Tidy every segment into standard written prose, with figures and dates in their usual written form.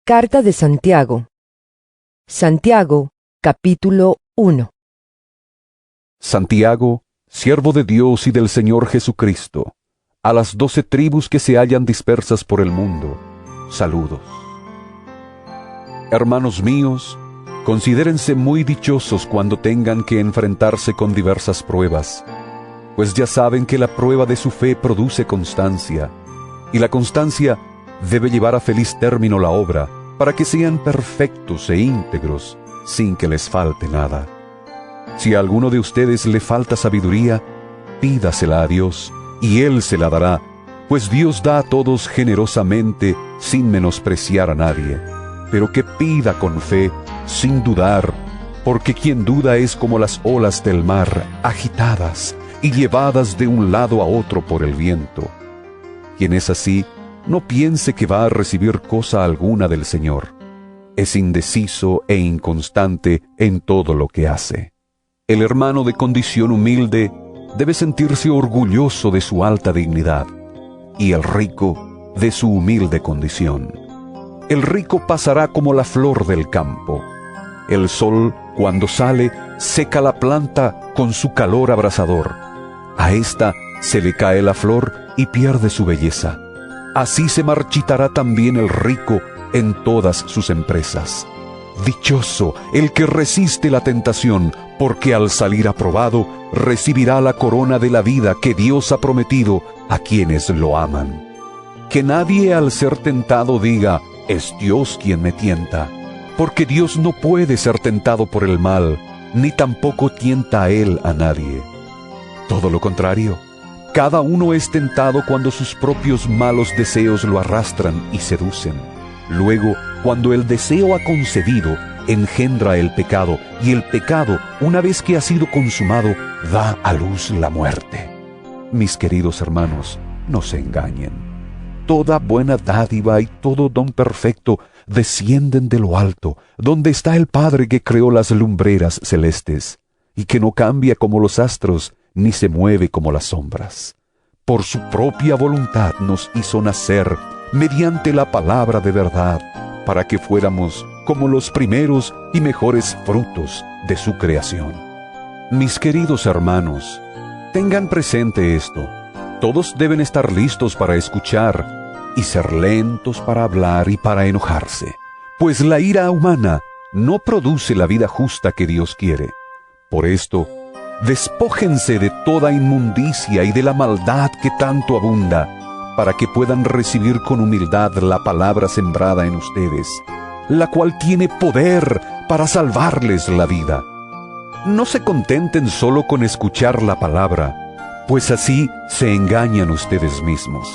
Carta de Santiago. Santiago, capítulo 1. Santiago, siervo de Dios y del Señor Jesucristo, a las 12 tribus que se hallan dispersas por el mundo, saludos. Hermanos míos, considérense muy dichosos cuando tengan que enfrentarse con diversas pruebas, pues ya saben que la prueba de su fe produce constancia, y la constancia debe llevar a feliz término la obra, para que sean perfectos e íntegros, sin que les falte nada. Si a alguno de ustedes le falta sabiduría, pídasela a Dios, y Él se la dará, pues Dios da a todos generosamente, sin menospreciar a nadie. Pero que pida con fe, sin dudar, porque quien duda es como las olas del mar, agitadas y llevadas de un lado a otro por el viento. Quien es así, no piense que va a recibir cosa alguna del Señor. Es indeciso e inconstante en todo lo que hace. El hermano de condición humilde debe sentirse orgulloso de su alta dignidad, y el rico de su humilde condición. El rico pasará como la flor del campo. El sol, cuando sale, seca la planta con su calor abrasador. A ésta se le cae la flor y pierde su belleza. Así se marchitará también el rico en todas sus empresas. Dichoso el que resiste la tentación, porque al salir aprobado, recibirá la corona de la vida que Dios ha prometido a quienes lo aman. Que nadie al ser tentado diga, es Dios quien me tienta, porque Dios no puede ser tentado por el mal, ni tampoco tienta a Él a nadie. Todo lo contrario, cada uno es tentado cuando sus propios malos deseos lo arrastran y seducen. Luego, cuando el deseo ha concebido, engendra el pecado, y el pecado, una vez que ha sido consumado, da a luz la muerte. Mis queridos hermanos, no se engañen. Toda buena dádiva y todo don perfecto descienden de lo alto, donde está el Padre que creó las lumbreras celestes, y que no cambia como los astros, ni se mueve como las sombras. Por su propia voluntad nos hizo nacer mediante la palabra de verdad, para que fuéramos como los primeros y mejores frutos de su creación. Mis queridos hermanos, tengan presente esto. Todos deben estar listos para escuchar y ser lentos para hablar y para enojarse, pues la ira humana no produce la vida justa que Dios quiere. Por esto, despójense de toda inmundicia y de la maldad que tanto abunda, para que puedan recibir con humildad la palabra sembrada en ustedes, la cual tiene poder para salvarles la vida. No se contenten solo con escuchar la palabra, pues así se engañan ustedes mismos.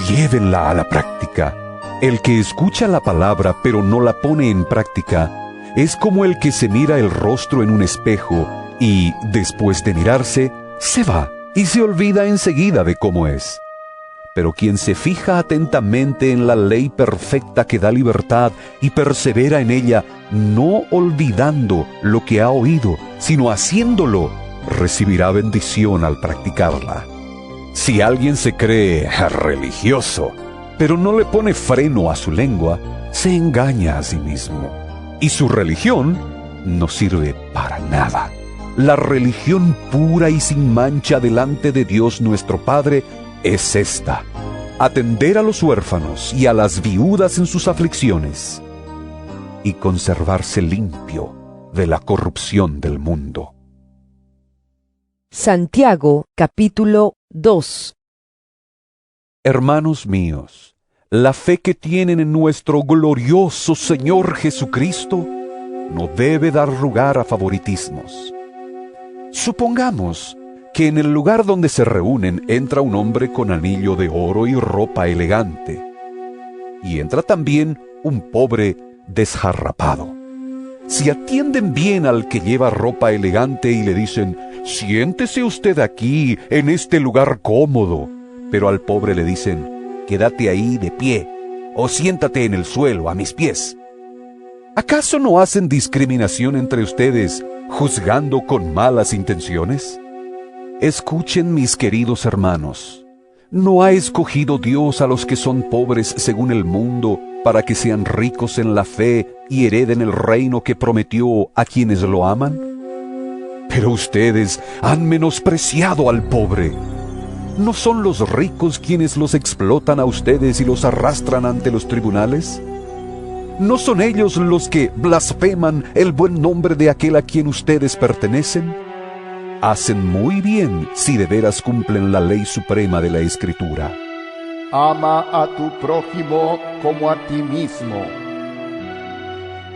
Llévenla a la práctica. El que escucha la palabra pero no la pone en práctica, es como el que se mira el rostro en un espejo y, después de mirarse, se va y se olvida enseguida de cómo es. Pero quien se fija atentamente en la ley perfecta que da libertad y persevera en ella, no olvidando lo que ha oído, sino haciéndolo, recibirá bendición al practicarla. Si alguien se cree religioso, pero no le pone freno a su lengua, se engaña a sí mismo, y su religión no sirve para nada. La religión pura y sin mancha delante de Dios nuestro Padre es esta: atender a los huérfanos y a las viudas en sus aflicciones, y conservarse limpio de la corrupción del mundo. Santiago, capítulo 2. Hermanos míos, la fe que tienen en nuestro glorioso Señor Jesucristo no debe dar lugar a favoritismos. Supongamos que en el lugar donde se reúnen entra un hombre con anillo de oro y ropa elegante, y entra también un pobre desjarrapado. Si atienden bien al que lleva ropa elegante y le dicen, siéntese usted aquí, en este lugar cómodo, pero al pobre le dicen, quédate ahí de pie, o siéntate en el suelo a mis pies, ¿acaso no hacen discriminación entre ustedes, juzgando con malas intenciones? Escuchen, mis queridos hermanos, ¿no ha escogido Dios a los que son pobres según el mundo para que sean ricos en la fe y hereden el reino que prometió a quienes lo aman? Pero ustedes han menospreciado al pobre. ¿No son los ricos quienes los explotan a ustedes y los arrastran ante los tribunales? ¿No son ellos los que blasfeman el buen nombre de aquel a quien ustedes pertenecen? Hacen muy bien si de veras cumplen la ley suprema de la Escritura. Ama a tu prójimo como a ti mismo.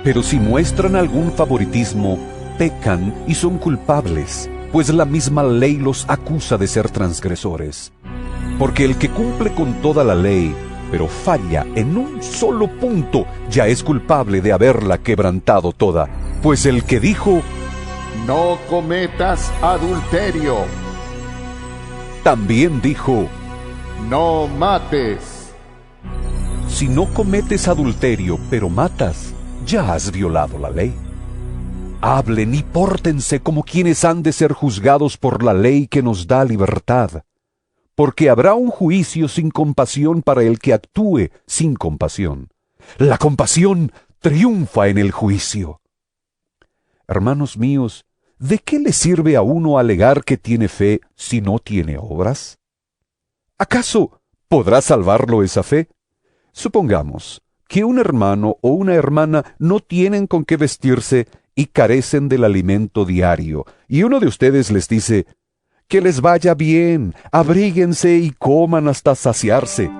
Pero si muestran algún favoritismo, pecan y son culpables, pues la misma ley los acusa de ser transgresores. Porque el que cumple con toda la ley, pero falla en un solo punto, ya es culpable de haberla quebrantado toda. Pues el que dijo, no cometas adulterio, también dijo, no mates. si no cometes adulterio, pero matas, ya has violado la ley. Hablen y pórtense como quienes han de ser juzgados por la ley que nos da libertad, porque habrá un juicio sin compasión para el que actúe sin compasión. La compasión triunfa en el juicio. Hermanos míos, ¿de qué le sirve a uno alegar que tiene fe si no tiene obras? ¿Acaso podrá salvarlo esa fe? Supongamos que un hermano o una hermana no tienen con qué vestirse y carecen del alimento diario, y uno de ustedes les dice, que les vaya bien, abríguense y coman hasta saciarse,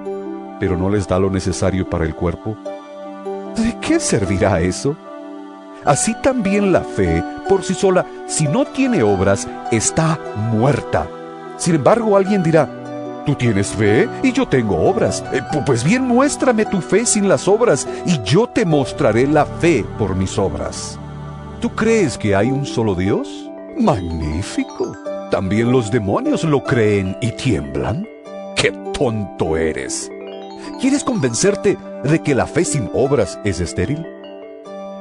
pero no les da lo necesario para el cuerpo. ¿De qué servirá eso? Así también la fe, por sí sola, si no tiene obras, está muerta. Sin embargo, alguien dirá, ¿tú tienes fe y yo tengo obras? Pues bien, muéstrame tu fe sin las obras, y yo te mostraré la fe por mis obras. ¿Tú crees que hay un solo Dios? ¡Magnífico! ¿También los demonios lo creen y tiemblan? ¡Qué tonto eres! ¿Quieres convencerte de que la fe sin obras es estéril?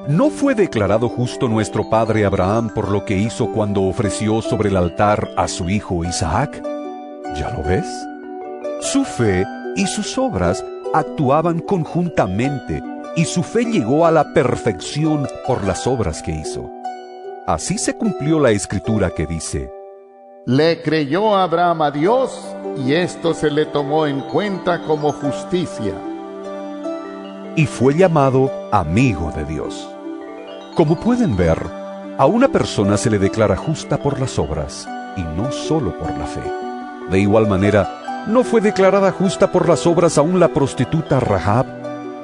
¿No fue declarado justo nuestro padre Abraham por lo que hizo cuando ofreció sobre el altar a su hijo Isaac? ¿Ya lo ves? Su fe y sus obras actuaban conjuntamente, y su fe llegó a la perfección por las obras que hizo. Así se cumplió la escritura que dice, le creyó Abraham a Dios, y esto se le tomó en cuenta como justicia. y fue llamado amigo de Dios. Como pueden ver, a una persona se le declara justa por las obras, y no solo por la fe. De igual manera, ¿no fue declarada justa por las obras aún la prostituta Rahab,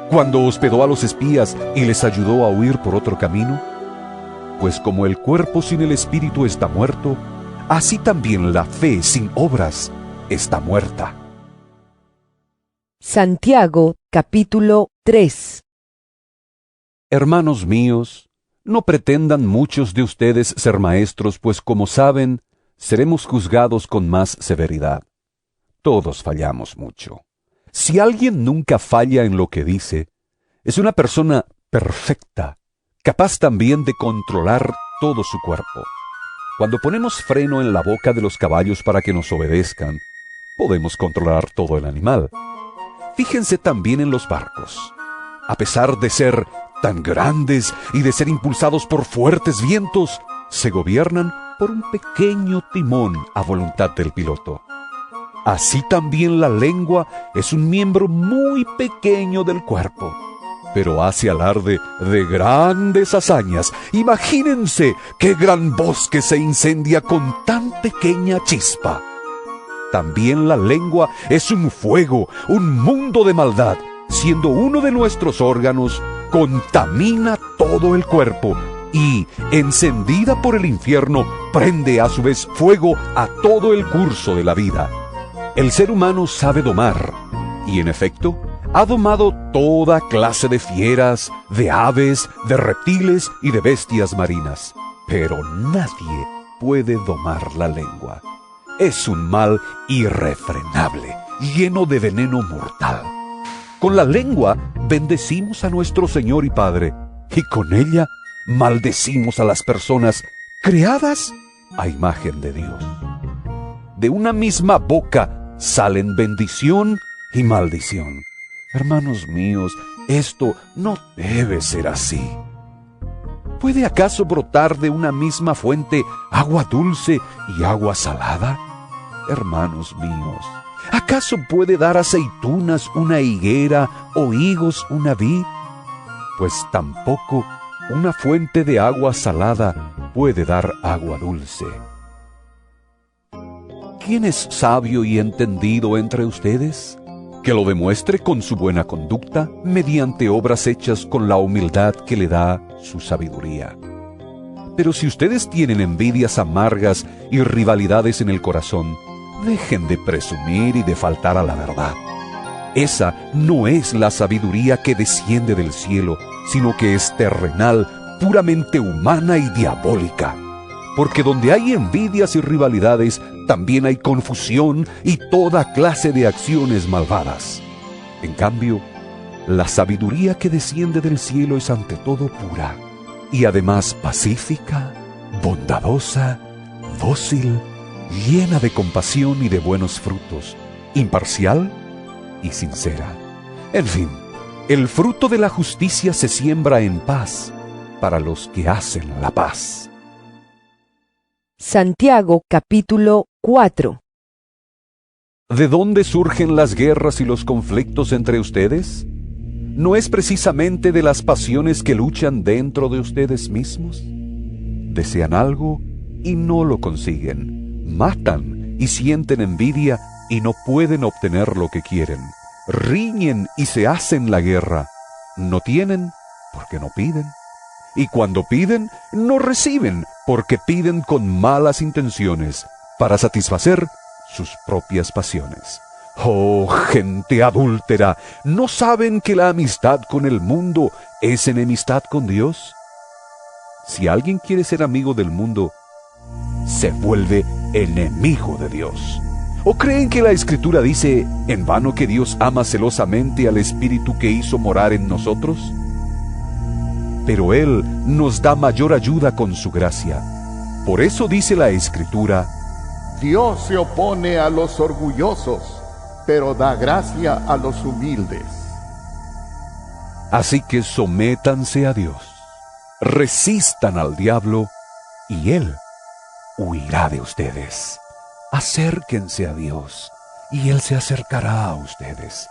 cuando hospedó a los espías y les ayudó a huir por otro camino? Pues como el cuerpo sin el espíritu está muerto, así también la fe sin obras está muerta. Santiago, capítulo 3. Hermanos míos, no pretendan muchos de ustedes ser maestros, pues como saben, seremos juzgados con más severidad. Todos fallamos mucho. Si alguien nunca falla en lo que dice, es una persona perfecta, capaz también de controlar todo su cuerpo. Cuando ponemos freno en la boca de los caballos para que nos obedezcan, podemos controlar todo el animal. Fíjense también en los barcos. A pesar de ser tan grandes y de ser impulsados por fuertes vientos, se gobiernan por un pequeño timón a voluntad del piloto. Así también la lengua es un miembro muy pequeño del cuerpo, pero hace alarde de grandes hazañas. Imagínense qué gran bosque se incendia con tan pequeña chispa. También la lengua es un fuego, un mundo de maldad. Siendo uno de nuestros órganos, contamina todo el cuerpo y, encendida por el infierno, prende a su vez fuego a todo el curso de la vida. El ser humano sabe domar, y en efecto, ha domado toda clase de fieras, de aves, de reptiles y de bestias marinas. Pero nadie puede domar la lengua. Es un mal irrefrenable, lleno de veneno mortal. Con la lengua bendecimos a nuestro Señor y Padre, y con ella maldecimos a las personas creadas a imagen de Dios. De una misma boca salen bendición y maldición. Hermanos míos, Esto no debe ser así. ¿Puede acaso brotar de una misma fuente agua dulce y agua salada? Hermanos míos, ¿acaso puede dar aceitunas una higuera o higos una vid? Pues tampoco una fuente de agua salada puede dar agua dulce. ¿Quién es sabio y entendido entre ustedes? Que lo demuestre con su buena conducta, mediante obras hechas con la humildad que le da su sabiduría. Pero si ustedes tienen envidias amargas y rivalidades en el corazón, dejen de presumir y de faltar a la verdad. Esa no es la sabiduría que desciende del cielo, sino que es terrenal, puramente humana y diabólica. Porque donde hay envidias y rivalidades, también hay confusión y toda clase de acciones malvadas. En cambio, la sabiduría que desciende del cielo es ante todo pura, y además pacífica, bondadosa, dócil, llena de compasión y de buenos frutos, imparcial y sincera. En fin, el fruto de la justicia se siembra en paz para los que hacen la paz. Santiago capítulo 4. ¿De dónde surgen las guerras y los conflictos entre ustedes? ¿No es precisamente de las pasiones que luchan dentro de ustedes mismos? Desean algo y no lo consiguen. Matan y sienten envidia y no pueden obtener lo que quieren. Riñen y se hacen la guerra. No tienen porque no piden. Y cuando piden, no reciben, porque piden con malas intenciones, para satisfacer sus propias pasiones. ¡Oh, gente adúltera! ¿No saben que la amistad con el mundo es enemistad con Dios? Si alguien quiere ser amigo del mundo, se vuelve enemigo de Dios. ¿O creen que la Escritura dice en vano que Dios ama celosamente al Espíritu que hizo morar en nosotros? Pero Él nos da mayor ayuda con su gracia. Por eso dice la Escritura: Dios se opone a los orgullosos, pero da gracia a los humildes. Así que sométanse a Dios, resistan al diablo, y Él huirá de ustedes. Acérquense a Dios, y Él se acercará a ustedes.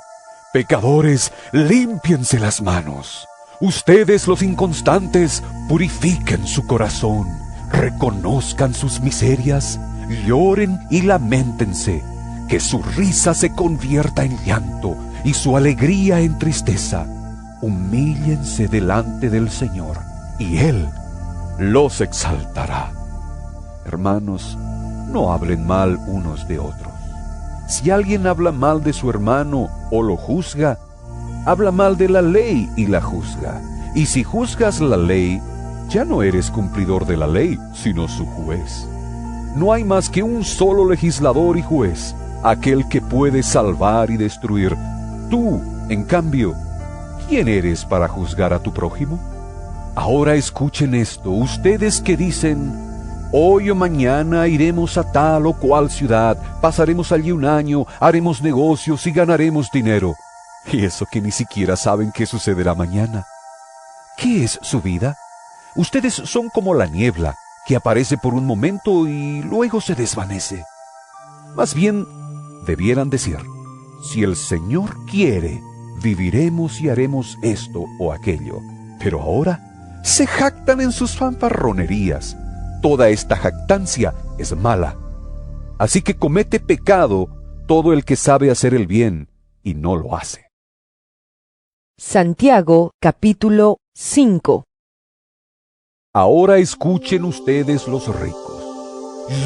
Pecadores, límpiense las manos. Ustedes, los inconstantes, purifiquen su corazón, reconozcan sus miserias, lloren y lamentense, que su risa se convierta en llanto y su alegría en tristeza. Humíllense delante del Señor, y Él los exaltará. Hermanos, no hablen mal unos de otros. Si alguien habla mal de su hermano o lo juzga, habla mal de la ley y la juzga. Y si juzgas la ley, ya no eres cumplidor de la ley, sino su juez. No hay más que un solo legislador y juez, aquel que puede salvar y destruir. Tú, en cambio, ¿quién eres para juzgar a tu prójimo? Ahora escuchen esto, ustedes que dicen: hoy o mañana iremos a tal o cual ciudad, pasaremos allí un año, haremos negocios y ganaremos dinero. Y eso que ni siquiera saben qué sucederá mañana. ¿Qué es su vida? Ustedes son como la niebla, que aparece por un momento y luego se desvanece. Más bien, debieran decir: si el Señor quiere, viviremos y haremos esto o aquello. Pero ahora se jactan en sus fanfarronerías. Toda esta jactancia es mala. Así que comete pecado todo el que sabe hacer el bien y no lo hace. Santiago capítulo 5. Ahora escuchen ustedes los ricos.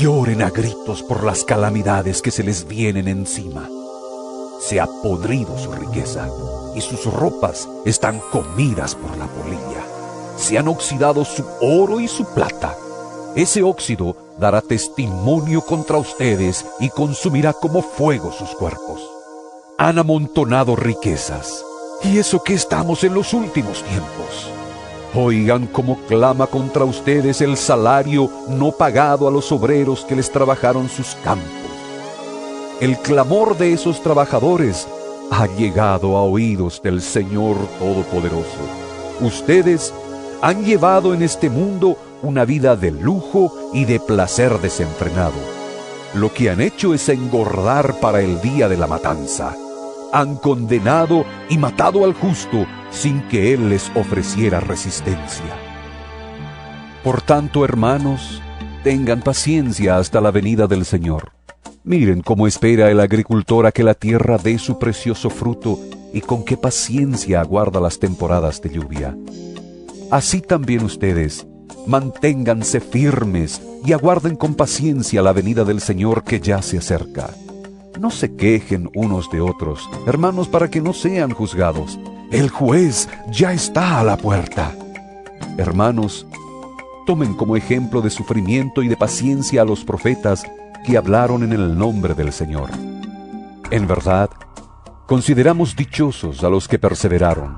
Lloren a gritos por las calamidades que se les vienen encima. Se ha podrido su riqueza y sus ropas están comidas por la polilla. Se han oxidado su oro y su plata. Ese óxido dará testimonio contra ustedes y consumirá como fuego sus cuerpos. Han amontonado riquezas. Y eso que estamos en los últimos tiempos. Oigan cómo clama contra ustedes el salario no pagado a los obreros que les trabajaron sus campos. El clamor de esos trabajadores ha llegado a oídos del Señor Todopoderoso. Ustedes han llevado en este mundo una vida de lujo y de placer desenfrenado. Lo que han hecho es engordar para el día de la matanza. Han condenado y matado al justo sin que Él les ofreciera resistencia. Por tanto, hermanos, tengan paciencia hasta la venida del Señor. Miren cómo espera el agricultor a que la tierra dé su precioso fruto y con qué paciencia aguarda las temporadas de lluvia. Así también ustedes, manténganse firmes y aguarden con paciencia la venida del Señor que ya se acerca. No se quejen unos de otros, hermanos, para que no sean juzgados. El juez ya está a la puerta. Hermanos, tomen como ejemplo de sufrimiento y de paciencia a los profetas que hablaron en el nombre del Señor. En verdad, consideramos dichosos a los que perseveraron.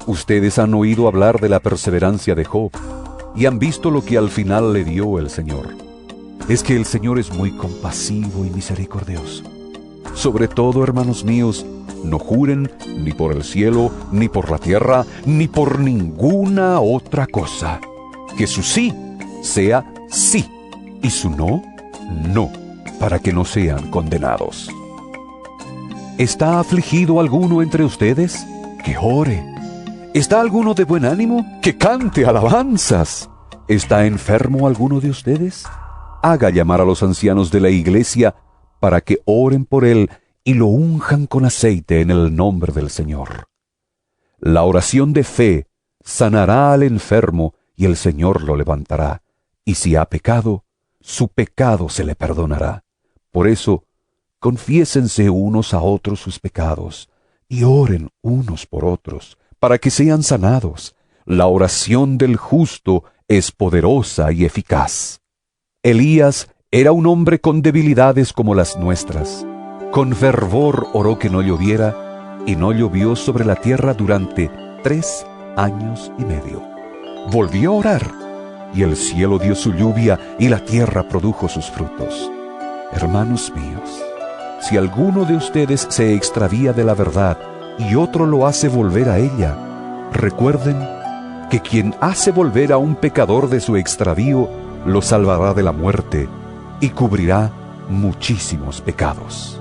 Ustedes han oído hablar de la perseverancia de Job y han visto lo que al final le dio el Señor. Es que el Señor es muy compasivo y misericordioso. Sobre todo, hermanos míos, no juren ni por el cielo, ni por la tierra, ni por ninguna otra cosa. Que su sí sea sí y su no, no, para que no sean condenados. ¿Está afligido alguno entre ustedes? Que ore. ¿Está alguno de buen ánimo? Que cante alabanzas. ¿Está enfermo alguno de ustedes? Haga llamar a los ancianos de la iglesia para que oren por él y lo unjan con aceite en el nombre del Señor. La oración de fe sanará al enfermo y el Señor lo levantará, y si ha pecado, su pecado se le perdonará. Por eso, confiésense unos a otros sus pecados, y oren unos por otros, para que sean sanados. La oración del justo es poderosa y eficaz. Elías era un hombre con debilidades como las nuestras. Con fervor oró que no lloviera, y no llovió sobre la tierra durante 3 años y medio. Volvió a orar, y el cielo dio su lluvia, y la tierra produjo sus frutos. Hermanos míos, si alguno de ustedes se extravía de la verdad, y otro lo hace volver a ella, recuerden que quien hace volver a un pecador de su extravío, lo salvará de la muerte, y cubrirá muchísimos pecados.